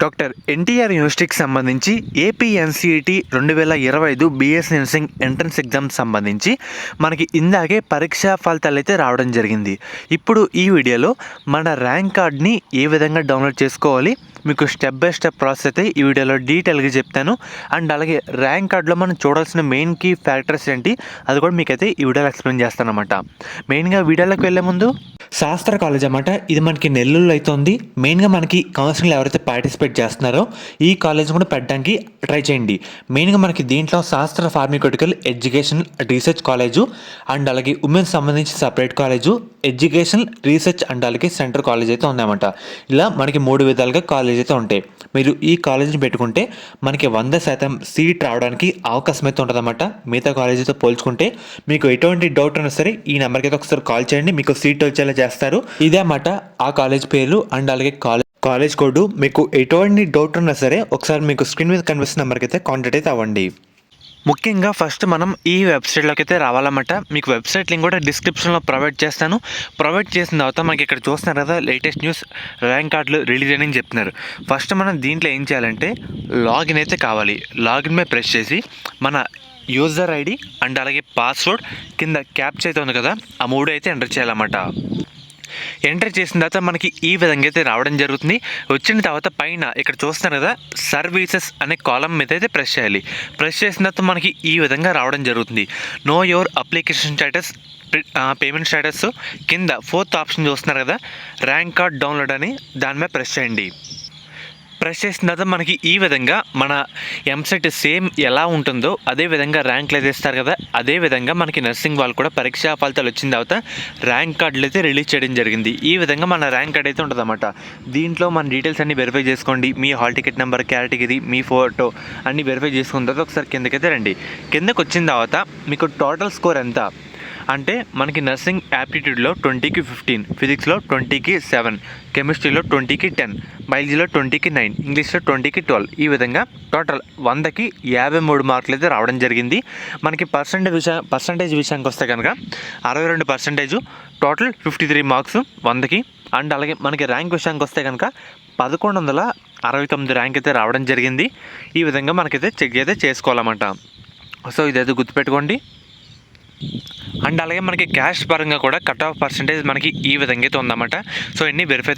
Doctor NTR యూనివర్సిటీకి సంబంధించి AP NCET 2025 BSc nursing entrance exam సంబంధించి మనకి ఇందాకే పరీక్షా ఫలితాలు అయితే రావడం జరిగింది. ఇప్పుడు ఈ వీడియోలో మన ర్యాంక్ కార్డ్ని ఏ విధంగా డౌన్లోడ్ చేసుకోవాలి, మీకు స్టెప్ బై స్టెప్ ప్రాసెస్ అయితే ఈ వీడియోలో డీటెయిల్గా చెప్తాను. అండ్ అలాగే ర్యాంక్ కార్డులో మనం చూడాల్సిన మెయిన్ కీ ఫ్యాక్టర్స్ ఏంటి అది కూడా మీకైతే ఈ వీడియోలో ఎక్స్ప్లెయిన్ చేస్తాను అనమాట. మెయిన్గా వీడియోలోకి వెళ్ళే ముందు శాస్త్ర కాలేజ్ అన్నమాట, ఇది మనకి నెల్లూరులో అయితే ఉంది. మెయిన్గా మనకి కౌన్సిలింగ్ ఎవరైతే పార్టిసిపేట్ చేస్తున్నారో ఈ కాలేజ్ కూడా పెట్టడానికి ట్రై చేయండి. మెయిన్గా మనకి దీంట్లో శాస్త్ర pharmaceutical education research college and అలాగే ఉమెన్స్ సంబంధించి separate college, education research and అలాగే సెంటర్ కాలేజ్ అయితే ఉందన్నమాట. ఇలా మనకి 3 విధాలుగా కాలేజ్ అయితే ఉంటాయి. మీరు ఈ కాలేజీని పెట్టుకుంటే మనకి 100% సీట్ రావడానికి అవకాశం అయితే ఉంటుందన్నమాట. మిగతా కాలేజీతో పోల్చుకుంటే మీకు ఎటువంటి డౌట్ ఉన్నా సరే ఈ నెంబర్కి అయితే ఒకసారి కాల్ చేయండి, మీకు సీట్ వచ్చేలా చేస్తారు. ఇదే అన్నమాట ఆ కాలేజ్ పేర్లు అండ్ అలాగే కాలేజ్ కోడ్. మీకు ఎటువంటి డౌట్ ఉన్నా సరే ఒకసారి మీకు స్క్రీన్ మీద కనిపిస్తున్న నెంబర్కి అయితే కాంటాక్ట్ అయితే అవ్వండి. ముఖ్యంగా ఫస్ట్ మనం ఈ వెబ్సైట్లోకి అయితే రావాలన్నమాట. మీకు వెబ్సైట్ లింక్ కూడా డిస్క్రిప్షన్లో ప్రొవైడ్ చేస్తాను. ప్రొవైడ్ చేసిన తర్వాత మనకి ఇక్కడ చూస్తున్నారు కదా, లేటెస్ట్ న్యూస్ ర్యాంక్ కార్డులు రిలీజ్ అని చెప్తున్నారు. ఫస్ట్ మనం దీంట్లో ఏం చేయాలంటే లాగిన్ అయితే కావాలి. లాగిన్ మీద ప్రెస్ చేసి మన యూజర్ ఐడి అండ్ అలాగే పాస్వర్డ్ కింద క్యాప్చా అయితే ఉంది కదా, ఆ 3 అయితే ఎంటర్ చేయాలన్నమాట. ఎంటర్ చేసిన తర్వాత మనకి ఈ విధంగా అయితే రావడం జరుగుతుంది. వచ్చిన తర్వాత పైన ఇక్కడ చూస్తున్నారు కదా, సర్వీసెస్ అనే కాలం మీద అయితే ప్రెస్ చేయాలి. ప్రెస్ చేసిన తర్వాత మనకి ఈ విధంగా రావడం జరుగుతుంది. Know your application status, payment status కింద 4th ఆప్షన్ చూస్తున్నారు కదా, ర్యాంక్ కార్డ్ డౌన్లోడ్ అని, దాని మీద ప్రెస్ చేయండి. ప్రెస్ చేసిన తర్వాత మనకి ఈ విధంగా మన ఎంసెట్ సేమ్ ఎలా ఉంటుందో అదే విధంగా ర్యాంక్లు అయితే ఇస్తారు కదా, అదే విధంగా మనకి నర్సింగ్ వాళ్ళు కూడా పరీక్షా ఫలితాలు వచ్చిన తర్వాత ర్యాంక్ కార్డులు అయితే రిలీజ్ చేయడం జరిగింది. ఈ విధంగా మన ర్యాంక్ కార్డ్ అయితే ఉంటుందన్నమాట. దీంట్లో మన డీటెయిల్స్ అన్ని వెరిఫై చేసుకోండి. మీ హాల్ టికెట్ నెంబర్, కేటగిరీ, మీ ఫోటో అన్ని వెరిఫై చేసుకున్న తర్వాత ఒకసారి కిందకైతే రండి. కిందకు వచ్చిన తర్వాత మీకు టోటల్ స్కోర్ ఎంత అంటే మనకి నర్సింగ్ యాప్టిట్యూడ్లో 20కి 15, ఫిజిక్స్లో 20కి 7, కెమిస్ట్రీలో 20కి 10, బయాలజీలో 20కి 9, ఇంగ్లీష్లో 20కి 12, ఈ విధంగా టోటల్ 100కి 53 మార్కులు అయితే రావడం జరిగింది. మనకి పర్సంటేజ్ విషయానికి వస్తే కనుక 62%, టోటల్ 53 మార్క్స్ 100కి. అండ్ అలాగే మనకి ర్యాంక్ విషయానికి వస్తే కనుక 1169 ర్యాంక్ అయితే రావడం జరిగింది. ఈ విధంగా మనకైతే చెక్ అయితే చేసుకోవాలన్నమాట. సో ఇదైతే గుర్తుపెట్టుకోండి. అండ్ అలాగే మనకి క్యాష్ పరంగా కూడా కట్ ఆఫ్ పర్సంటేజ్ మనకి ఈ విధంగా అయితే ఉందన్నమాట. సో ఇన్ని వెరిఫై